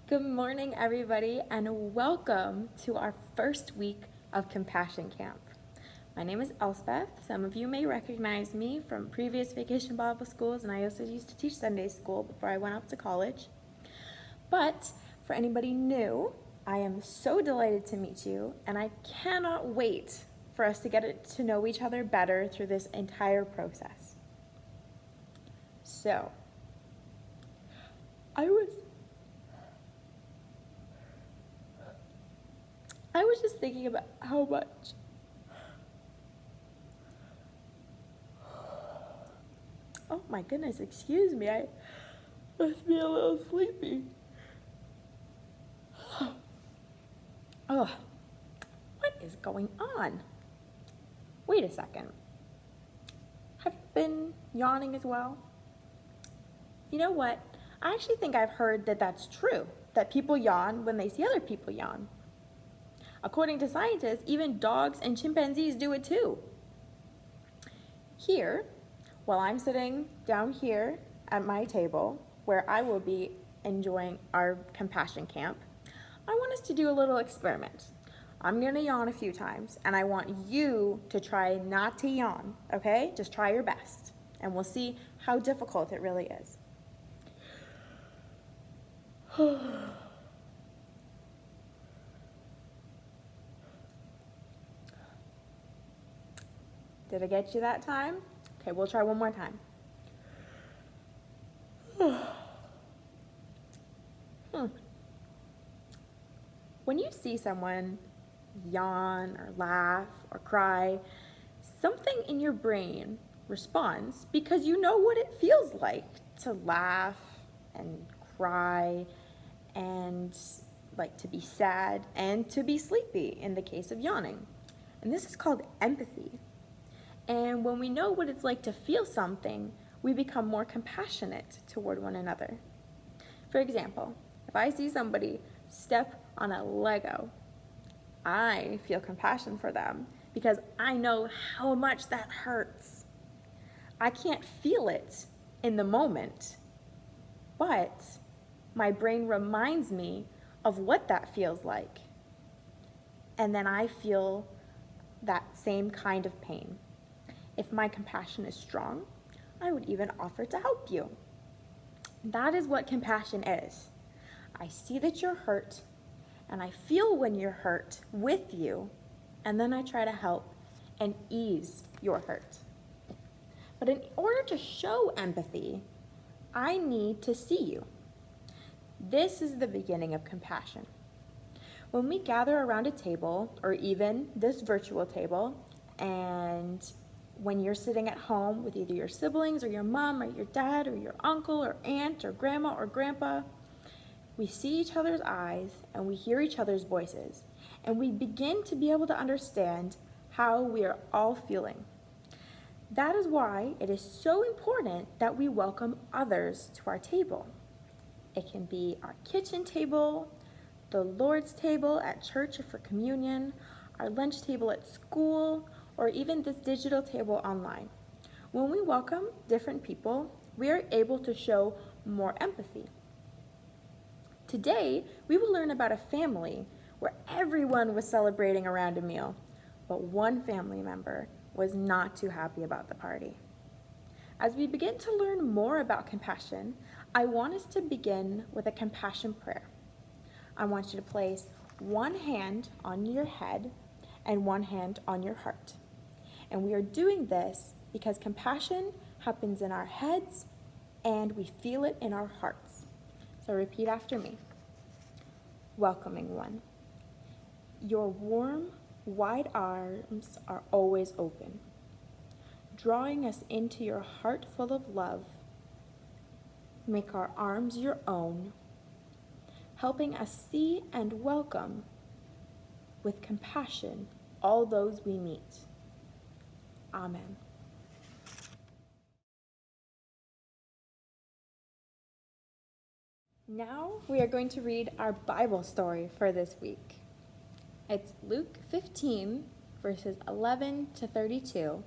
Good morning, everybody, and welcome to our first week of Compassion Camp. My name is Elspeth. Some of you may recognize me from previous Vacation Bible schools, and I also used to teach Sunday school before I went off to college. But for anybody new, I am so delighted to meet you, and I cannot wait for us to get to know each other better through this entire process. So, I was just thinking about how much oh my goodness, excuse me, I must be a little sleepy. Oh, what is going on? Wait a second. Have you been yawning as well? You know what? I actually think I've heard that that's true, that people yawn when they see other people yawn. According to scientists, even dogs and chimpanzees do it too. Here, while I'm sitting down here at my table, where I will be enjoying our compassion camp, I want us to do a little experiment. I'm gonna yawn a few times, and I want you to try not to yawn, okay? Just try your best, and we'll see how difficult it really is. Did I get you that time? Okay, we'll try one more time. When you see someone yawn or laugh or cry, something in your brain responds because you know what it feels like to laugh and cry and like to be sad and to be sleepy in the case of yawning. And this is called empathy. And when we know what it's like to feel something, we become more compassionate toward one another. For example, if I see somebody step on a Lego, I feel compassion for them because I know how much that hurts. I can't feel it in the moment, but my brain reminds me of what that feels like. And then I feel that same kind of pain. If my compassion is strong, I would even offer to help you. That is what compassion is. I see that you're hurt, and I feel when you're hurt with you, and then I try to help and ease your hurt. But in order to show empathy, I need to see you. This is the beginning of compassion. When we gather around a table, or even this virtual table, and when you're sitting at home with either your siblings or your mom or your dad or your uncle or aunt or grandma or grandpa, we see each other's eyes and we hear each other's voices, and we begin to be able to understand how we are all feeling. That is why it is so important that we welcome others to our table. It can be our kitchen table, the Lord's table at church or for communion, our lunch table at school, or even this digital table online. When we welcome different people, we are able to show more empathy. Today, we will learn about a family where everyone was celebrating around a meal, but one family member was not too happy about the party. As we begin to learn more about compassion, I want us to begin with a compassion prayer. I want you to place one hand on your head and one hand on your heart. And we are doing this because compassion happens in our heads and we feel it in our hearts. So repeat after me. Welcoming one. Your warm, wide arms are always open, drawing us into your heart full of love. Make our arms your own, helping us see and welcome with compassion all those we meet. Amen. Now we are going to read our Bible story for this week. It's Luke 15, verses 11 to 32,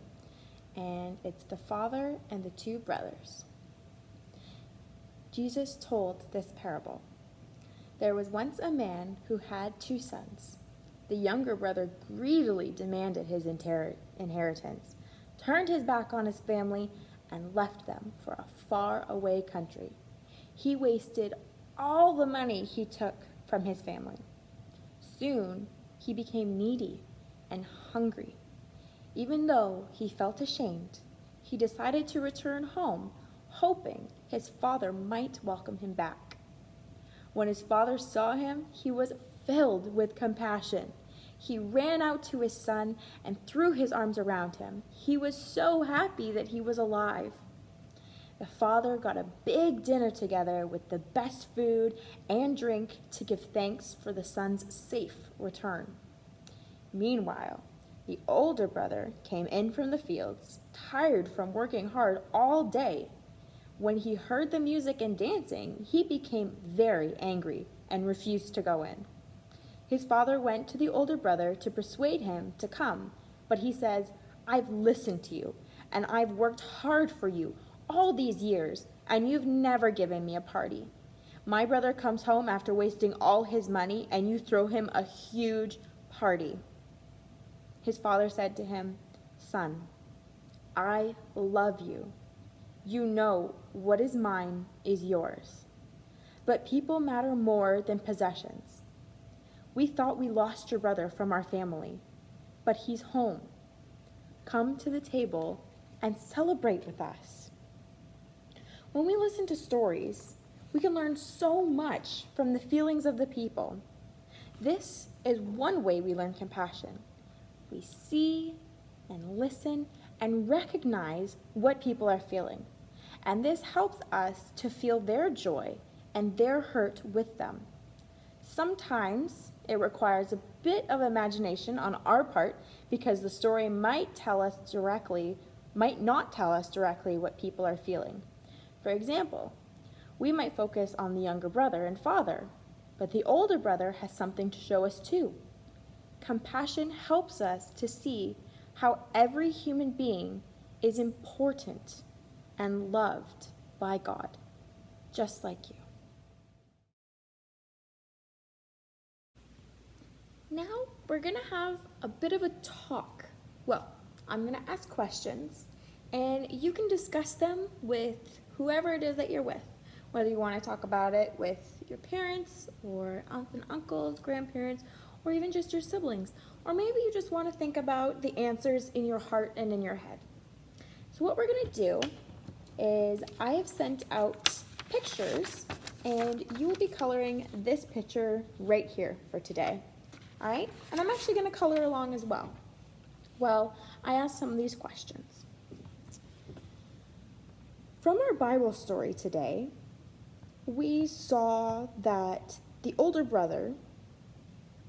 and it's the father and the two brothers. Jesus told this parable. There was once a man who had 2 sons. The younger brother greedily demanded his inheritance, turned his back on his family, and left them for a far-away country. He wasted all the money he took from his family. Soon, he became needy and hungry. Even though he felt ashamed, he decided to return home, hoping his father might welcome him back. When his father saw him, he was filled with compassion. He ran out to his son and threw his arms around him. He was so happy that he was alive. The father got a big dinner together with the best food and drink to give thanks for the son's safe return. Meanwhile, the older brother came in from the fields, tired from working hard all day. When he heard the music and dancing, he became very angry and refused to go in. His father went to the older brother to persuade him to come, but he says, "I've listened to you, and I've worked hard for you all these years, and you've never given me a party. My brother comes home after wasting all his money, and you throw him a huge party." His father said to him, "Son, I love you. You know what is mine is yours. But people matter more than possessions. We thought we lost your brother from our family, but he's home. Come to the table and celebrate with us." When we listen to stories, we can learn so much from the feelings of the people. This is one way we learn compassion. We see and listen and recognize what people are feeling. And this helps us to feel their joy and their hurt with them. Sometimes it requires a bit of imagination on our part because the story might not tell us directly what people are feeling. For example, we might focus on the younger brother and father, but the older brother has something to show us too. Compassion helps us to see how every human being is important and loved by God, just like you. Now we're going to have a bit of a talk. Well, I'm going to ask questions, and you can discuss them with whoever it is that you're with. Whether you want to talk about it with your parents or aunts and uncles, grandparents, or even just your siblings. Or maybe you just want to think about the answers in your heart and in your head. So what we're going to do is I have sent out pictures, and you will be coloring this picture right here for today. All right? And I'm actually going to color along as well. Well, I asked some of these questions. From our Bible story today, we saw that the older brother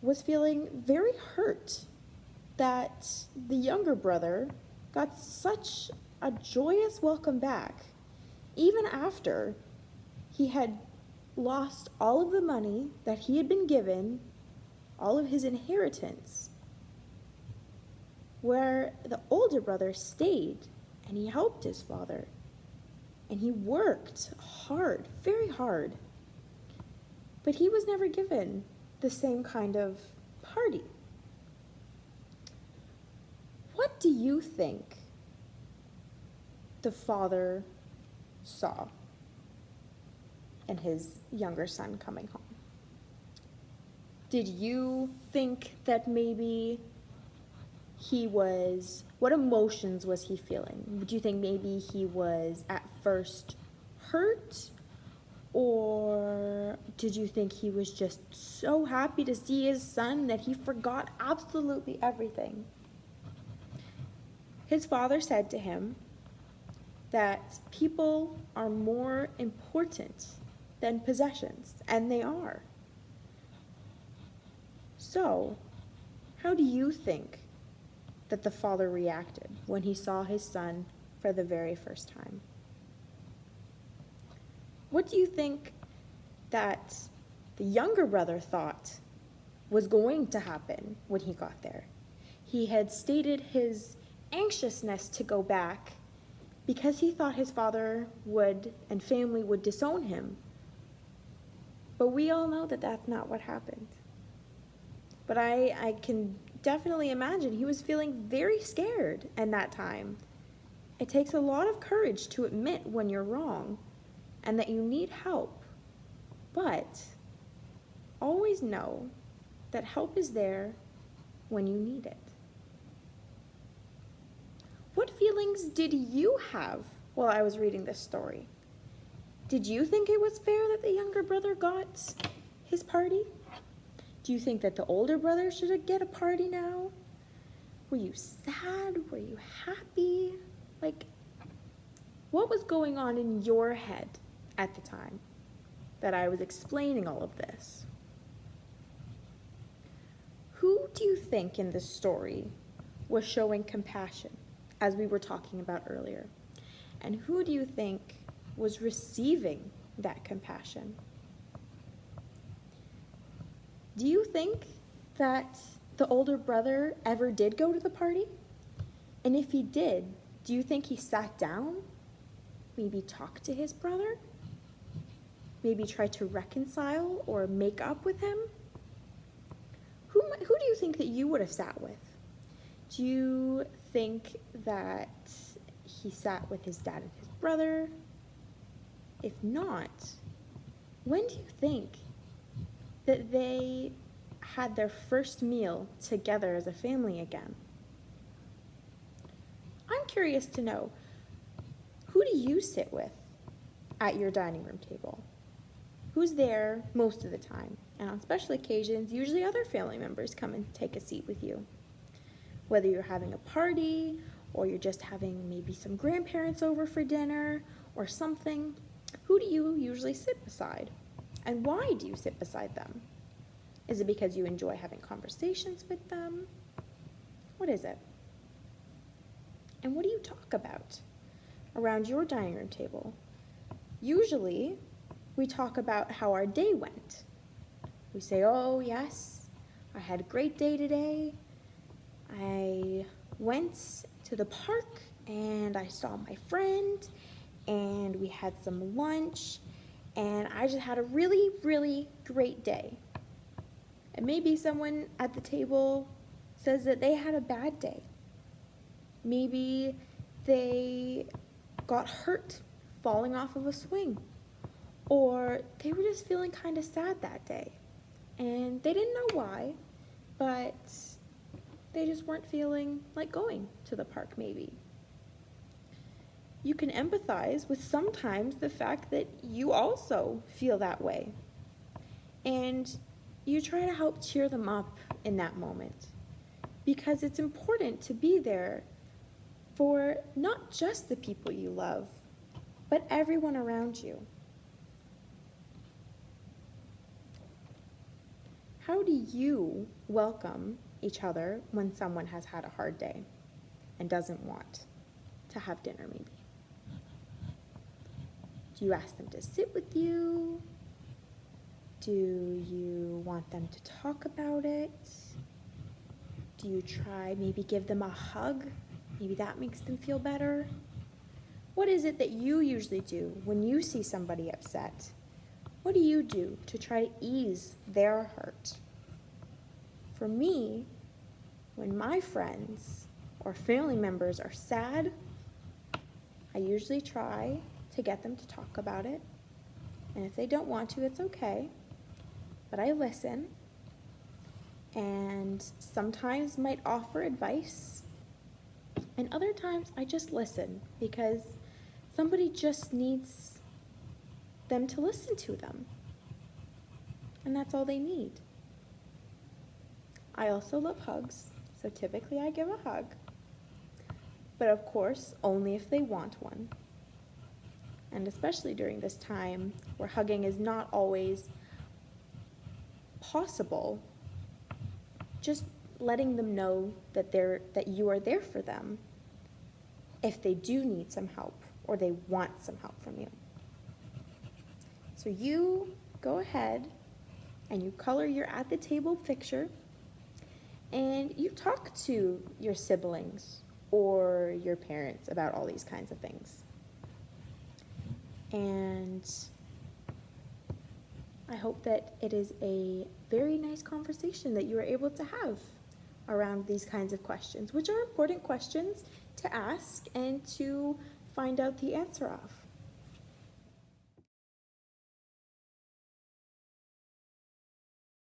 was feeling very hurt that the younger brother got such a joyous welcome back, even after he had lost all of the money that he had been given, all of his inheritance, where the older brother stayed and he helped his father and he worked hard, very hard, but he was never given the same kind of party. What do you think the father saw in his younger son coming home? Did you think that maybe what emotions was he feeling? Do you think maybe he was at first hurt? Or did you think he was just so happy to see his son that he forgot absolutely everything? His father said to him that people are more important than possessions, and they are. So, how do you think that the father reacted when he saw his son for the very first time? What do you think that the younger brother thought was going to happen when he got there? He had stated his anxiousness to go back because he thought his father and family would disown him. But we all know that that's not what happened. But I can definitely imagine he was feeling very scared in that time. It takes a lot of courage to admit when you're wrong and that you need help. But always know that help is there when you need it. What feelings did you have while I was reading this story? Did you think it was fair that the younger brother got his party? Do you think that the older brother should get a party now? Were you sad? Were you happy? Like, what was going on in your head at the time that I was explaining all of this? Who do you think in this story was showing compassion, as we were talking about earlier? And who do you think was receiving that compassion? Do you think that the older brother ever did go to the party? And if he did, do you think he sat down? Maybe talked to his brother? Maybe tried to reconcile or make up with him? Who do you think that you would have sat with? Do you think that he sat with his dad and his brother? If not, when do you think that they had their first meal together as a family again? I'm curious to know, who do you sit with at your dining room table? Who's there most of the time? And on special occasions, usually other family members come and take a seat with you. Whether you're having a party or you're just having maybe some grandparents over for dinner or something, who do you usually sit beside? And why do you sit beside them? Is it because you enjoy having conversations with them? What is it? And what do you talk about around your dining room table? Usually, we talk about how our day went. We say, oh yes, I had a great day today. I went to the park and I saw my friend and we had some lunch and I just had a really, really great day. And maybe someone at the table says that they had a bad day. Maybe they got hurt falling off of a swing, or they were just feeling kind of sad that day and they didn't know why, but they just weren't feeling like going to the park maybe. You can empathize with sometimes the fact that you also feel that way, and you try to help cheer them up in that moment, because it's important to be there for not just the people you love, but everyone around you. How do you welcome each other when someone has had a hard day and doesn't want to have dinner maybe? Do you ask them to sit with you? Do you want them to talk about it? Do you try maybe give them a hug? Maybe that makes them feel better. What is it that you usually do when you see somebody upset? What do you do to try to ease their hurt? For me, when my friends or family members are sad, I usually try to get them to talk about it. And if they don't want to, it's okay. But I listen and sometimes might offer advice. And other times I just listen because somebody just needs them to listen to them. And that's all they need. I also love hugs, so typically I give a hug. But of course, only if they want one. And especially during this time where hugging is not always possible, just letting them know that you are there for them if they do need some help or they want some help from you. So you go ahead and you color your at the table picture and you talk to your siblings or your parents about all these kinds of things. And I hope that it is a very nice conversation that you are able to have around these kinds of questions, which are important questions to ask and to find out the answer of.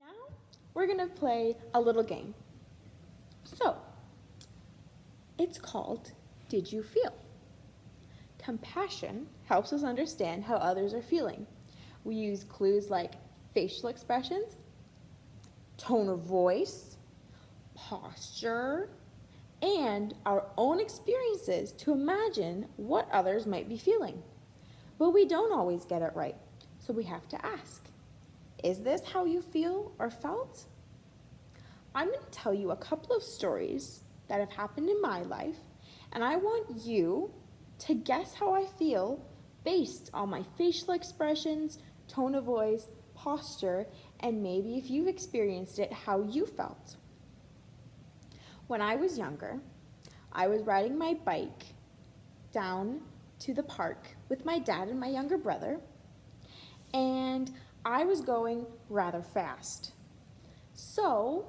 Now, we're going to play a little game. So, it's called Did You Feel? Compassion helps us understand how others are feeling. We use clues like facial expressions, tone of voice, posture, and our own experiences to imagine what others might be feeling. But we don't always get it right, so we have to ask, is this how you feel or felt? I'm going to tell you a couple of stories that have happened in my life, and I want you to guess how I feel based on my facial expressions, tone of voice, posture, and maybe if you've experienced it, how you felt. When I was younger, I was riding my bike down to the park with my dad and my younger brother, and I was going rather fast. So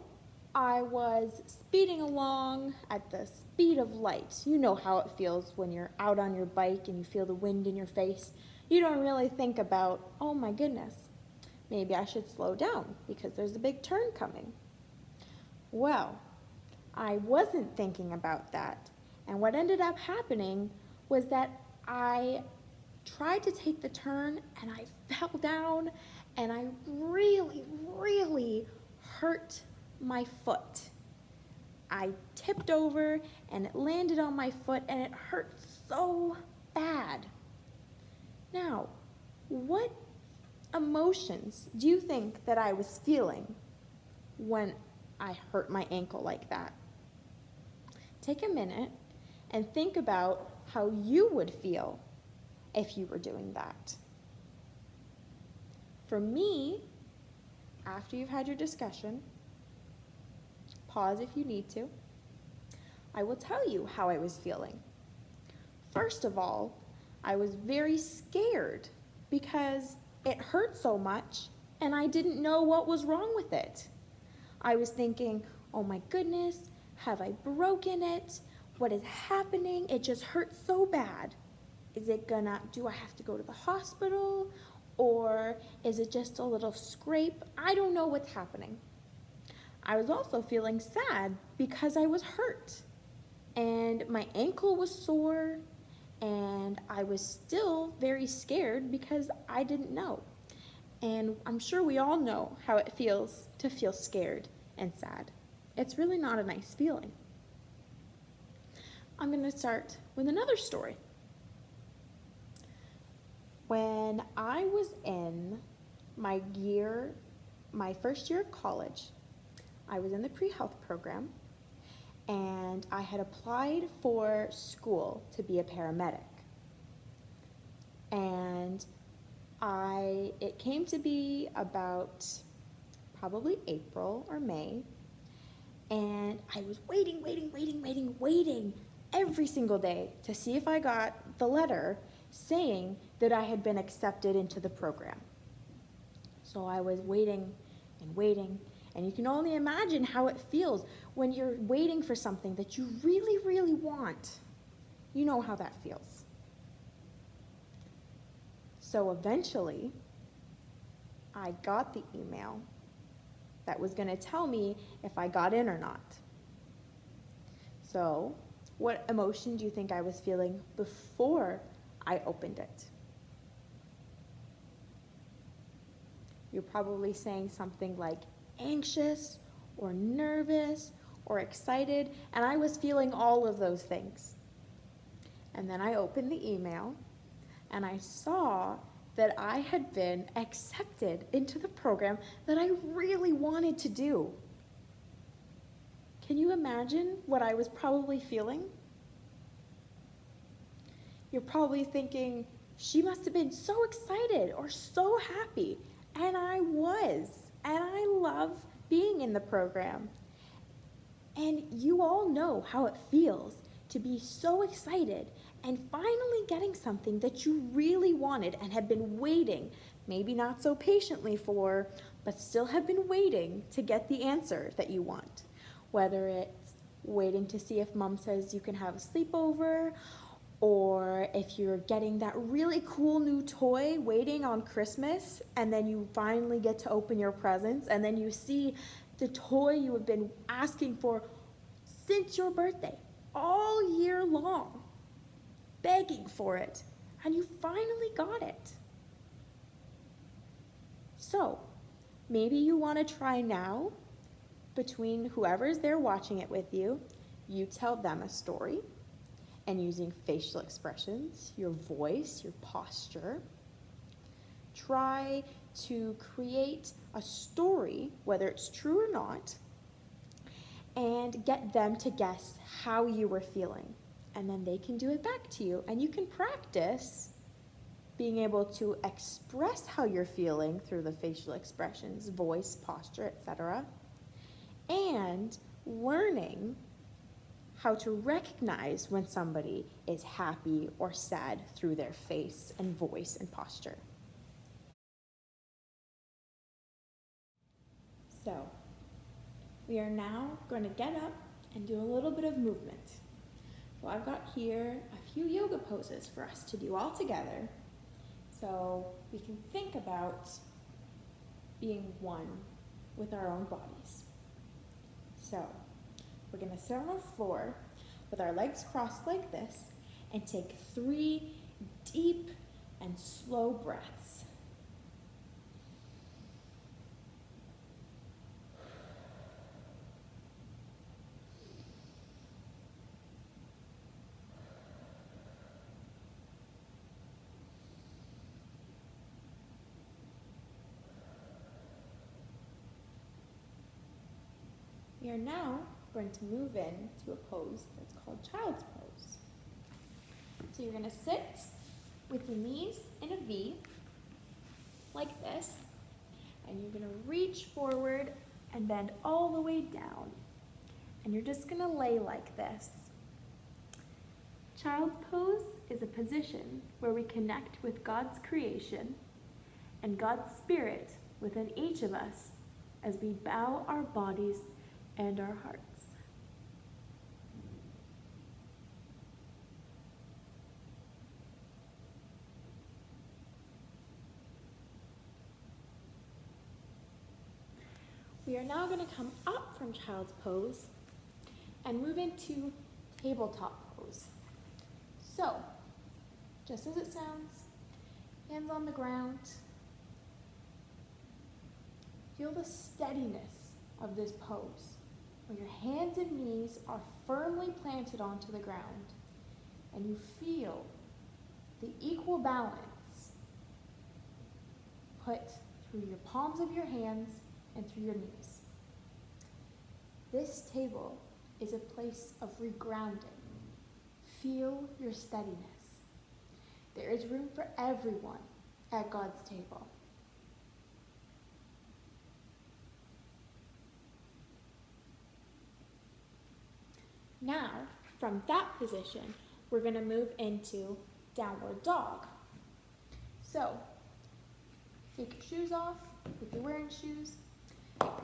I was speeding along at the speed of light. You know how it feels when you're out on your bike and you feel the wind in your face. You don't really think about, oh my goodness, maybe I should slow down because there's a big turn coming. Well, I wasn't thinking about that. And what ended up happening was that I tried to take the turn and I fell down and I really hurt my foot. I tipped over and it landed on my foot and it hurt so bad. Now, what emotions do you think that I was feeling when I hurt my ankle like that? Take a minute and think about how you would feel if you were doing that. For me, after you've had your discussion, pause if you need to, I will tell you how I was feeling. First of all, I was very scared because it hurt so much and I didn't know what was wrong with it. I was thinking, oh my goodness, have I broken it? What is happening? It just hurts so bad. Do I have to go to the hospital? Or is it just a little scrape? I don't know what's happening. I was also feeling sad because I was hurt and my ankle was sore and I was still very scared because I didn't know. And I'm sure we all know how it feels to feel scared and sad. It's really not a nice feeling. I'm going to start with another story. When I was in my first year of college, I was in the pre-health program and I had applied for school to be a paramedic. And it came to be about probably April or May, and I was waiting every single day to see if I got the letter saying that I had been accepted into the program. So I was waiting, and you can only imagine how it feels when you're waiting for something that you really want. You know how that feels. So eventually, I got the email that was going to tell me if I got in or not. So, what emotion do you think I was feeling before I opened it? You're probably saying something like anxious or nervous or excited, and I was feeling all of those things. And then I opened the email and I saw that I had been accepted into the program that I really wanted to do. Can you imagine what I was probably feeling? You're probably thinking, she must have been so excited or so happy. And I was. And I love being in the program. And you all know how it feels to be so excited and finally getting something that you really wanted and have been waiting maybe not so patiently for, but still have been waiting to get the answer that you want. Whether it's waiting to see if mom says you can have a sleepover, or if you're getting that really cool new toy waiting on Christmas, and then you finally get to open your presents, and then you see the toy you have been asking for since your birthday, all year long, begging for it, and you finally got it. So, maybe you want to try now, between whoever's there watching it with you, you tell them a story, and using facial expressions, your voice, your posture, try to create a story, whether it's true or not, and get them to guess how you were feeling. And then they can do it back to you, and you can practice being able to express how you're feeling through the facial expressions, voice, posture, etc., and learning how to recognize when somebody is happy or sad through their face and voice and posture. So, we are now going to get up and do a little bit of movement. So I've got here a few yoga poses for us to do all together, so we can think about being one with our own bodies. So, we're going to sit on the floor with our legs crossed like this and take 3 deep and slow breaths. We are now going to move into a pose that's called child's pose. So you're going to sit with your knees in a V, like this, and you're going to reach forward and bend all the way down. And you're just going to lay like this. Child's pose is a position where we connect with God's creation and God's spirit within each of us as we bow our bodies and our hearts. We are now going to come up from child's pose and move into tabletop pose. So, just as it sounds, hands on the ground. Feel the steadiness of this pose, where your hands and knees are firmly planted onto the ground, and you feel the equal balance put through your palms of your hands and through your knees. This table is a place of regrounding. Feel your steadiness. There is room for everyone at God's table. Now, from that position, we're going to move into downward dog. So, take your shoes off if you're wearing shoes.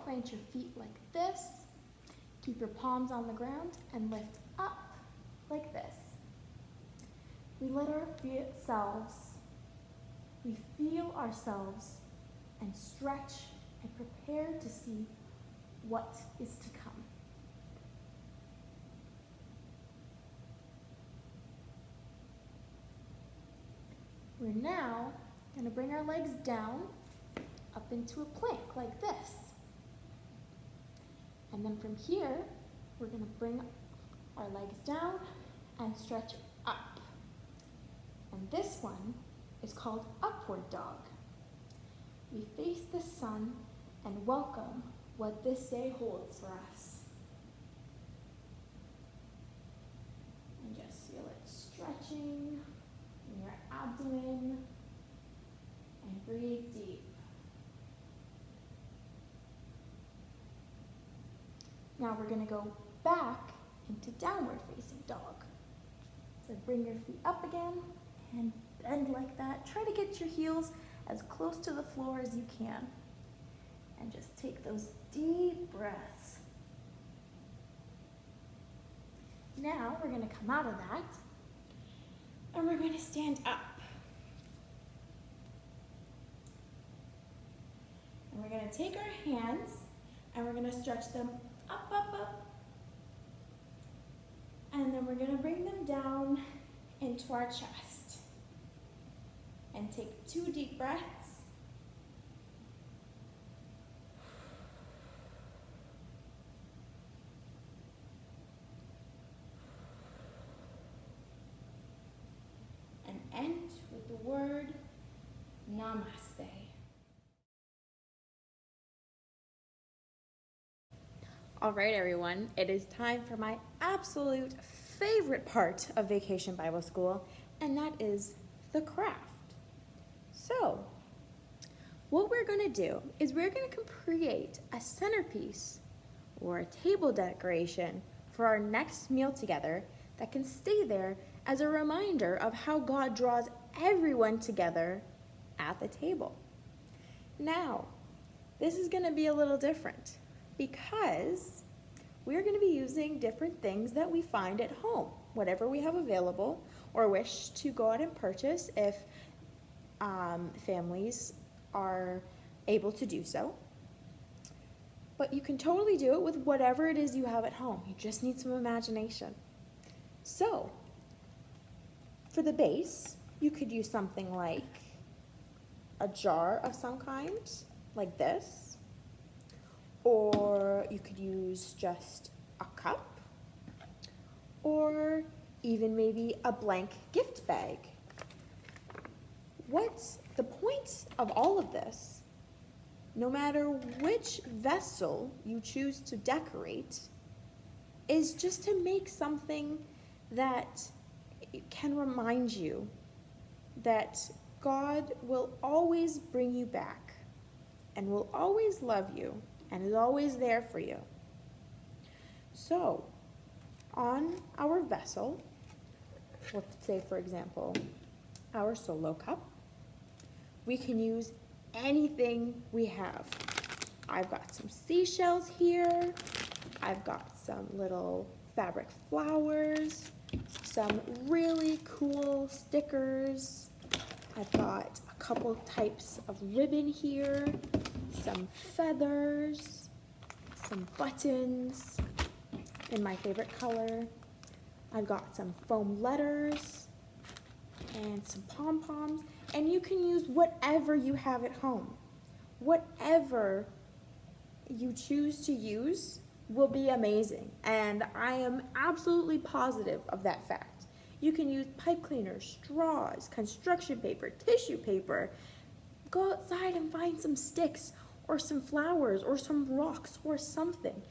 Plant your feet like this. Keep your palms on the ground and lift up like this. We let we feel ourselves and stretch and prepare to see what is to come. We're now going to bring our legs down up into a plank like this. And then from here, we're going to bring our legs down and stretch up. And this one is called upward dog. We face the sun and welcome what this day holds for us. And just feel it stretching in your abdomen, and breathe deep. Now we're going to go back into downward facing dog. So bring your feet up again and bend like that. Try to get your heels as close to the floor as you can. And just take those deep breaths. Now we're going to come out of that and we're going to stand up. And we're going to take our hands and we're going to stretch them up, up, up. And then we're going to bring them down into our chest. And take 2 deep breaths. And end with the word Namaste. All right, everyone, it is time for my absolute favorite part of Vacation Bible School, and that is the craft. So, what we're going to do is we're going to create a centerpiece or a table decoration for our next meal together that can stay there as a reminder of how God draws everyone together at the table. Now, this is going to be a little different because we're going to be using different things that we find at home, whatever we have available or wish to go out and purchase if families are able to do so. But you can totally do it with whatever it is you have at home. You just need some imagination. So, for the base, you could use something like a jar of some kind, like this. Or you could use just a cup. Or even maybe a blank gift bag. What's the point of all of this? No matter which vessel you choose to decorate, is just to make something that can remind you that God will always bring you back and will always love you and is always there for you. So, on our vessel, let's say for example, our solo cup, we can use anything we have. I've got some seashells here. I've got some little fabric flowers, some really cool stickers. I've got a couple types of ribbon here, some feathers, some buttons in my favorite color. I've got some foam letters and some pom-poms, and you can use whatever you have at home. Whatever you choose to use will be amazing, and I am absolutely positive of that fact. You can use pipe cleaners, straws, construction paper, tissue paper. Go outside and find some sticks or some flowers or some rocks or something.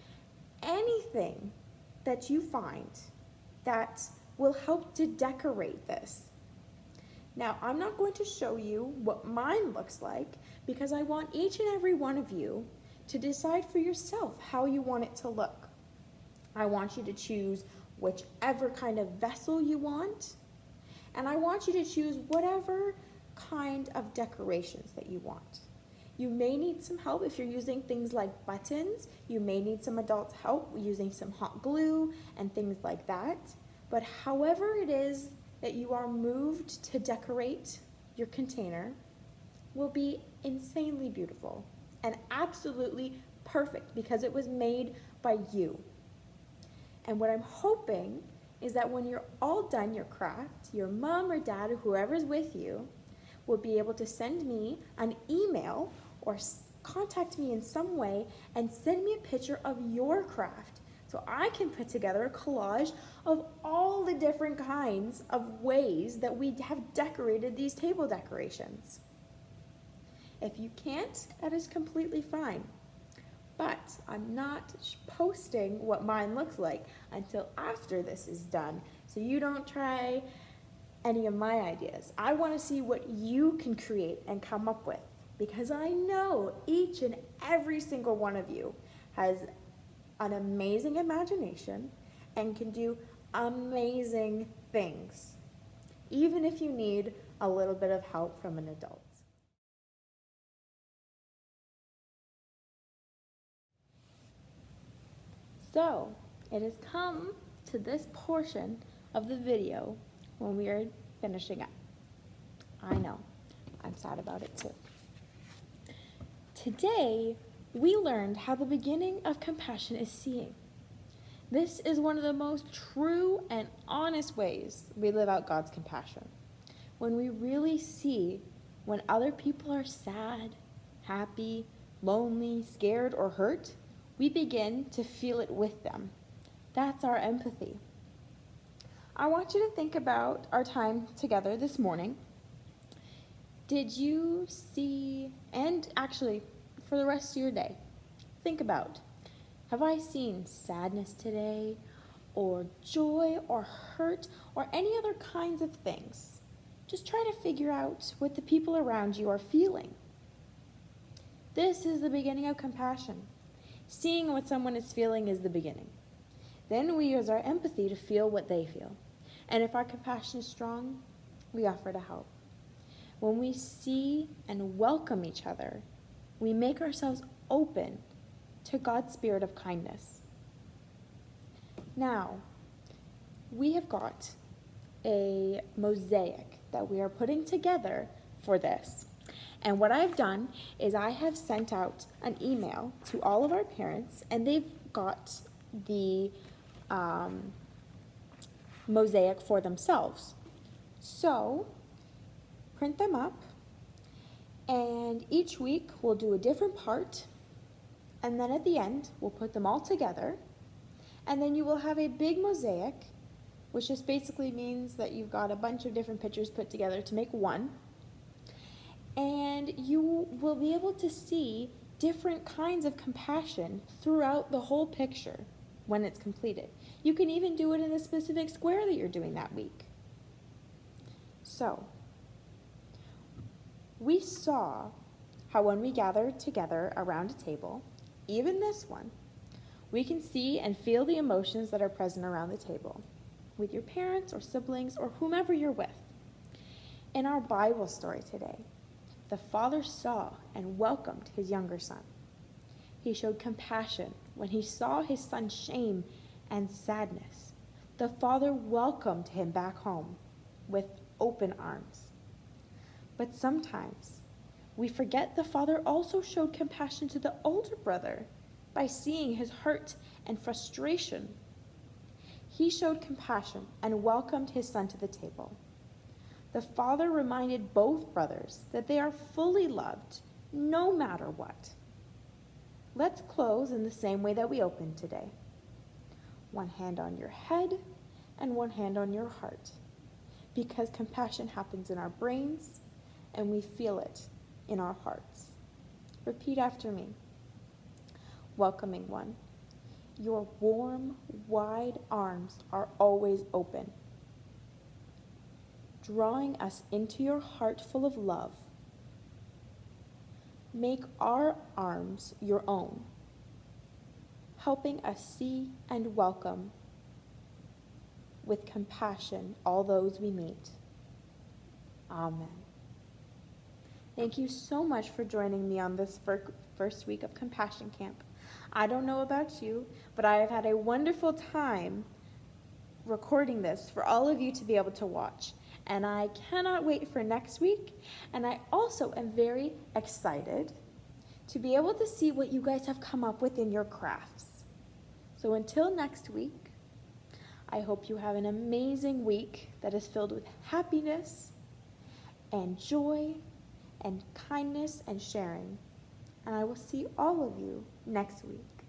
Anything that you find that will help to decorate this. Now, I'm not going to show you what mine looks like because I want each and every one of you to decide for yourself how you want it to look. I want you to choose whichever kind of vessel you want, and I want you to choose whatever kind of decorations that you want. You may need some help if you're using things like buttons. You may need some adults' help using some hot glue and things like that. But however it is that you are moved to decorate your container will be insanely beautiful and absolutely perfect because it was made by you. And what I'm hoping is that when you're all done your craft, your mom or dad or whoever's with you will be able to send me an email or contact me in some way and send me a picture of your craft so I can put together a collage of all the different kinds of ways that we have decorated these table decorations. If you can't, that is completely fine. But I'm not posting what mine looks like until after this is done, so you don't try any of my ideas. I want to see what you can create and come up with, because I know each and every single one of you has an amazing imagination and can do amazing things, even if you need a little bit of help from an adult. So, it has come to this portion of the video when we are finishing up. I know, I'm sad about it too. Today, we learned how the beginning of compassion is seeing. This is one of the most true and honest ways we live out God's compassion. When we really see when other people are sad, happy, lonely, scared, or hurt, we begin to feel it with them. That's our empathy. I want you to think about our time together this morning. Did you see, and actually for the rest of your day, think about, have I seen sadness today, or joy, or hurt, or any other kinds of things? Just try to figure out what the people around you are feeling. This is the beginning of compassion. Seeing what someone is feeling is the beginning. Then we use our empathy to feel what they feel. And if our compassion is strong, we offer to help. When we see and welcome each other, we make ourselves open to God's spirit of kindness. Now, we have got a mosaic that we are putting together for this. And what I've done is I have sent out an email to all of our parents, and they've got the mosaic for themselves. So, print them up, and each week we'll do a different part, and then at the end we'll put them all together, and then you will have a big mosaic, which just basically means that you've got a bunch of different pictures put together to make one, and you will be able to see different kinds of compassion throughout the whole picture when it's completed. You can even do it in the specific square that you're doing that week. So, we saw how when we gather together around a table, even this one, we can see and feel the emotions that are present around the table with your parents or siblings or whomever you're with. In our Bible story today, the father saw and welcomed his younger son. He showed compassion when he saw his son's shame and sadness. The father welcomed him back home with open arms. But sometimes we forget the father also showed compassion to the older brother by seeing his hurt and frustration. He showed compassion and welcomed his son to the table. The father reminded both brothers that they are fully loved no matter what. Let's close in the same way that we opened today. One hand on your head and one hand on your heart, because compassion happens in our brains and we feel it in our hearts. Repeat after me. Welcoming one. Your warm, wide arms are always open, drawing us into your heart full of love. Make our arms your own, helping us see and welcome with compassion all those we meet. Amen. Thank you so much for joining me on this first week of Compassion Camp. I don't know about you, but I have had a wonderful time recording this for all of you to be able to watch. And I cannot wait for next week. And I also am very excited to be able to see what you guys have come up with in your crafts. So until next week, I hope you have an amazing week that is filled with happiness and joy and kindness and sharing. And I will see all of you next week.